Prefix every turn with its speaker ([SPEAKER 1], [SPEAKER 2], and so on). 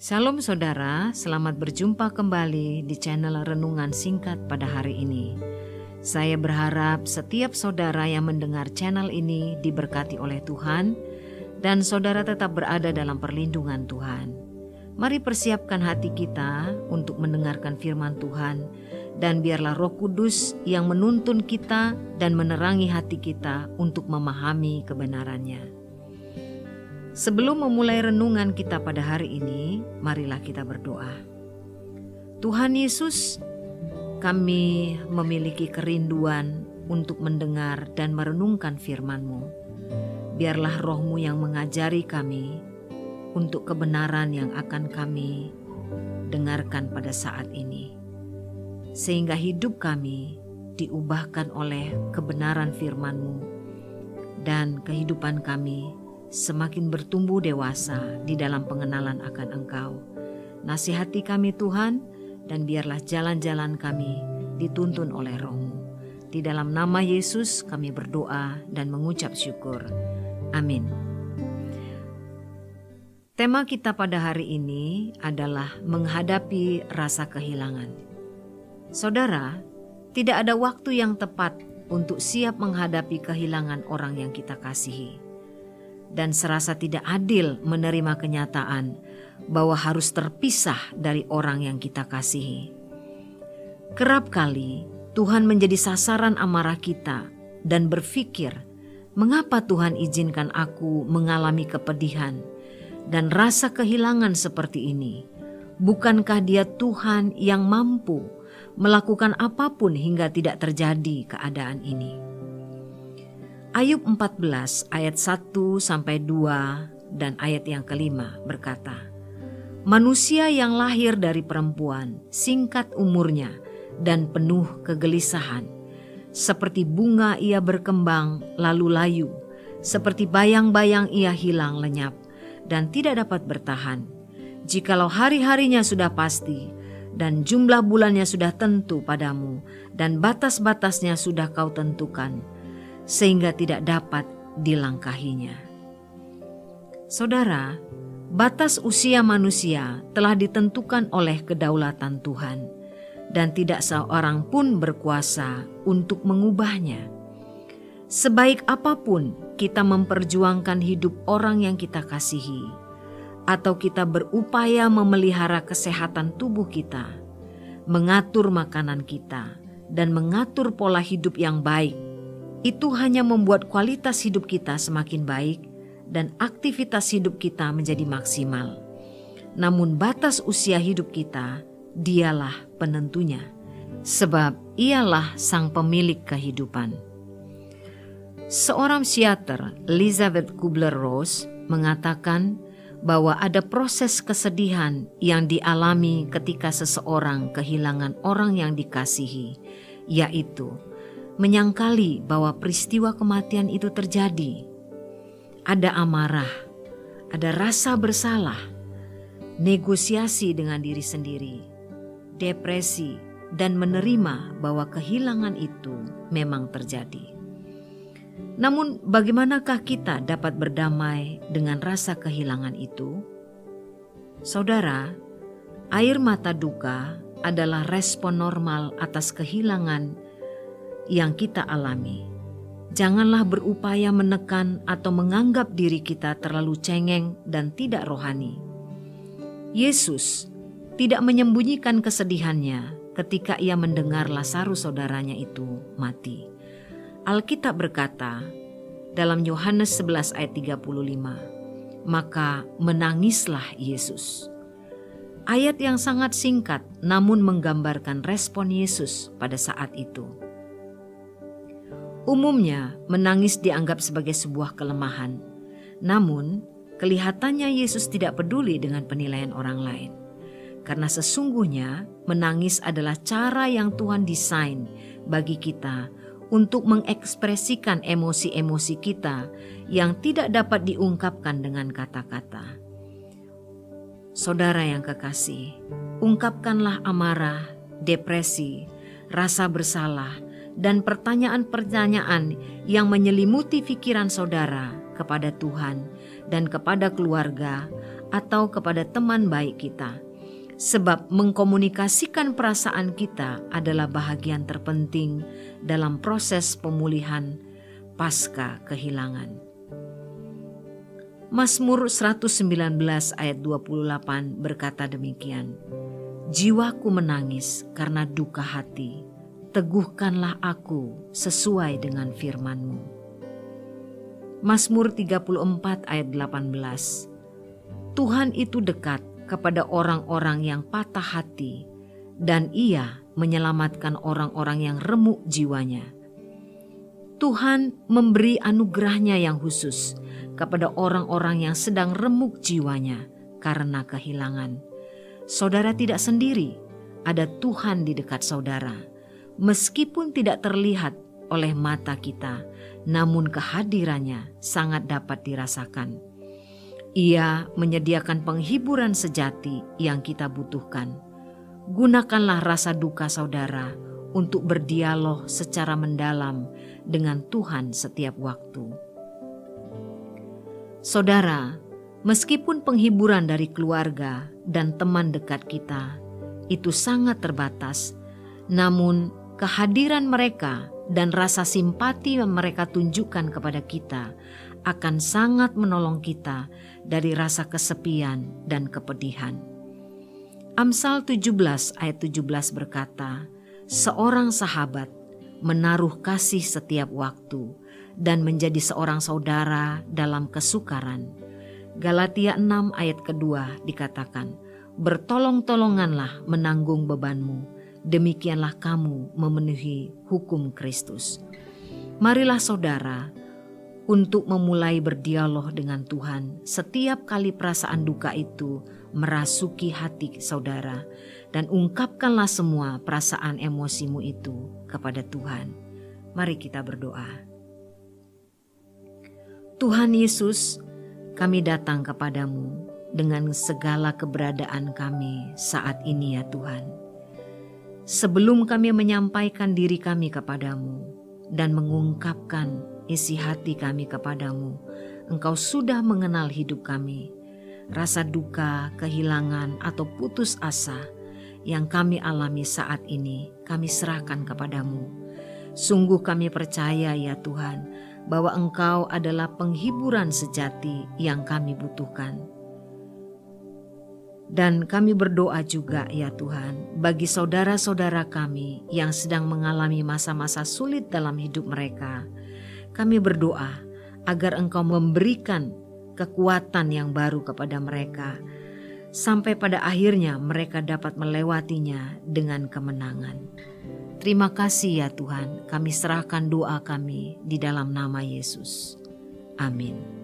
[SPEAKER 1] Shalom saudara, selamat berjumpa kembali di channel Renungan Singkat pada hari ini. Saya berharap setiap saudara yang mendengar channel ini diberkati oleh Tuhan dan saudara tetap berada dalam perlindungan Tuhan. Mari persiapkan hati kita untuk mendengarkan firman Tuhan dan biarlah Roh Kudus yang menuntun kita dan menerangi hati kita untuk memahami kebenarannya. Sebelum memulai renungan kita pada hari ini, marilah kita berdoa. Tuhan Yesus, kami memiliki kerinduan untuk mendengar dan merenungkan firman-Mu. Biarlah Roh-Mu yang mengajari kami untuk kebenaran yang akan kami dengarkan pada saat ini. Sehingga hidup kami diubahkan oleh kebenaran firman-Mu dan kehidupan kami semakin bertumbuh dewasa di dalam pengenalan akan Engkau. Nasihati kami Tuhan, dan biarlah jalan-jalan kami dituntun oleh Roh-Mu. Di dalam nama Yesus kami berdoa dan mengucap syukur. Amin. Tema kita pada hari ini adalah menghadapi rasa kehilangan. Saudara, tidak ada waktu yang tepat untuk siap menghadapi kehilangan orang yang kita kasihi. Dan serasa tidak adil menerima kenyataan bahwa harus terpisah dari orang yang kita kasihi. Kerap kali Tuhan menjadi sasaran amarah kita dan berpikir, mengapa Tuhan izinkan aku mengalami kepedihan dan rasa kehilangan seperti ini? Bukankah Dia Tuhan yang mampu melakukan apapun hingga tidak terjadi keadaan ini? Ayub 14 ayat 1-2 dan ayat yang kelima berkata, manusia yang lahir dari perempuan singkat umurnya dan penuh kegelisahan. Seperti bunga ia berkembang lalu layu, seperti bayang-bayang ia hilang lenyap dan tidak dapat bertahan. Jikalau hari-harinya sudah pasti dan jumlah bulannya sudah tentu padamu dan batas-batasnya sudah kau tentukan, sehingga tidak dapat dilangkahinya. Saudara, batas usia manusia telah ditentukan oleh kedaulatan Tuhan, dan tidak seorang pun berkuasa untuk mengubahnya. Sebaik apapun kita memperjuangkan hidup orang yang kita kasihi, atau kita berupaya memelihara kesehatan tubuh kita, mengatur makanan kita, dan mengatur pola hidup yang baik, itu hanya membuat kualitas hidup kita semakin baik dan aktivitas hidup kita menjadi maksimal. Namun batas usia hidup kita, Dialah penentunya, sebab Ialah sang pemilik kehidupan. Seorang psikiater, Elizabeth Kubler-Ross, mengatakan bahwa ada proses kesedihan yang dialami ketika seseorang kehilangan orang yang dikasihi, yaitu menyangkali bahwa peristiwa kematian itu terjadi. Ada amarah, ada rasa bersalah, negosiasi dengan diri sendiri, depresi, dan menerima bahwa kehilangan itu memang terjadi. Namun bagaimanakah kita dapat berdamai dengan rasa kehilangan itu? Saudara, air mata duka adalah respon normal atas kehilangan yang kita alami. Janganlah berupaya menekan atau menganggap diri kita terlalu cengeng dan tidak rohani. Yesus tidak menyembunyikan kesedihannya ketika ia mendengar Lazarus saudaranya itu mati. Alkitab berkata dalam Yohanes 11 ayat 35, maka menangislah Yesus. Ayat yang sangat singkat namun menggambarkan respon Yesus pada saat itu. Umumnya menangis dianggap sebagai sebuah kelemahan. Namun kelihatannya Yesus tidak peduli dengan penilaian orang lain. Karena sesungguhnya menangis adalah cara yang Tuhan desain bagi kita untuk mengekspresikan emosi-emosi kita yang tidak dapat diungkapkan dengan kata-kata. Saudara yang kekasih, ungkapkanlah amarah, depresi, rasa bersalah, dan pertanyaan-pertanyaan yang menyelimuti pikiran saudara kepada Tuhan dan kepada keluarga atau kepada teman baik kita, sebab mengkomunikasikan perasaan kita adalah bahagian terpenting dalam proses pemulihan pasca kehilangan. Mazmur 119 ayat 28 berkata demikian, "Jiwaku menangis karena duka hati, teguhkanlah aku sesuai dengan firman-Mu." Mazmur 34 ayat 18, "Tuhan itu dekat kepada orang-orang yang patah hati, dan Ia menyelamatkan orang-orang yang remuk jiwanya." Tuhan memberi anugerahnya yang khusus kepada orang-orang yang sedang remuk jiwanya karena kehilangan. Saudara tidak sendiri, ada Tuhan di dekat saudara. Meskipun tidak terlihat oleh mata kita, namun kehadirannya sangat dapat dirasakan. Ia menyediakan penghiburan sejati yang kita butuhkan. Gunakanlah rasa duka saudara untuk berdialog secara mendalam dengan Tuhan setiap waktu. Saudara, meskipun penghiburan dari keluarga dan teman dekat kita itu sangat terbatas, namun kehadiran mereka dan rasa simpati yang mereka tunjukkan kepada kita akan sangat menolong kita dari rasa kesepian dan kepedihan. Amsal 17 ayat 17 berkata, "Seorang sahabat menaruh kasih setiap waktu dan menjadi seorang saudara dalam kesukaran." Galatia 6 ayat kedua dikatakan, "Bertolong-tolonganlah menanggung bebanmu, demikianlah kamu memenuhi hukum Kristus." Marilah saudara, untuk memulai berdialog dengan Tuhan setiap kali perasaan duka itu merasuki hati saudara, dan ungkapkanlah semua perasaan emosimu itu kepada Tuhan. Mari kita berdoa. Tuhan Yesus, kami datang kepadamu dengan segala keberadaan kami saat ini ya Tuhan. Sebelum kami menyampaikan diri kami kepadamu dan mengungkapkan isi hati kami kepadamu, Engkau sudah mengenal hidup kami. Rasa duka, kehilangan, atau putus asa yang kami alami saat ini, kami serahkan kepadamu. Sungguh kami percaya ya Tuhan, bahwa Engkau adalah penghiburan sejati yang kami butuhkan. Dan kami berdoa juga ya Tuhan, bagi saudara-saudara kami yang sedang mengalami masa-masa sulit dalam hidup mereka. Kami berdoa agar Engkau memberikan kekuatan yang baru kepada mereka, sampai pada akhirnya mereka dapat melewatinya dengan kemenangan. Terima kasih ya Tuhan, kami serahkan doa kami di dalam nama Yesus. Amin.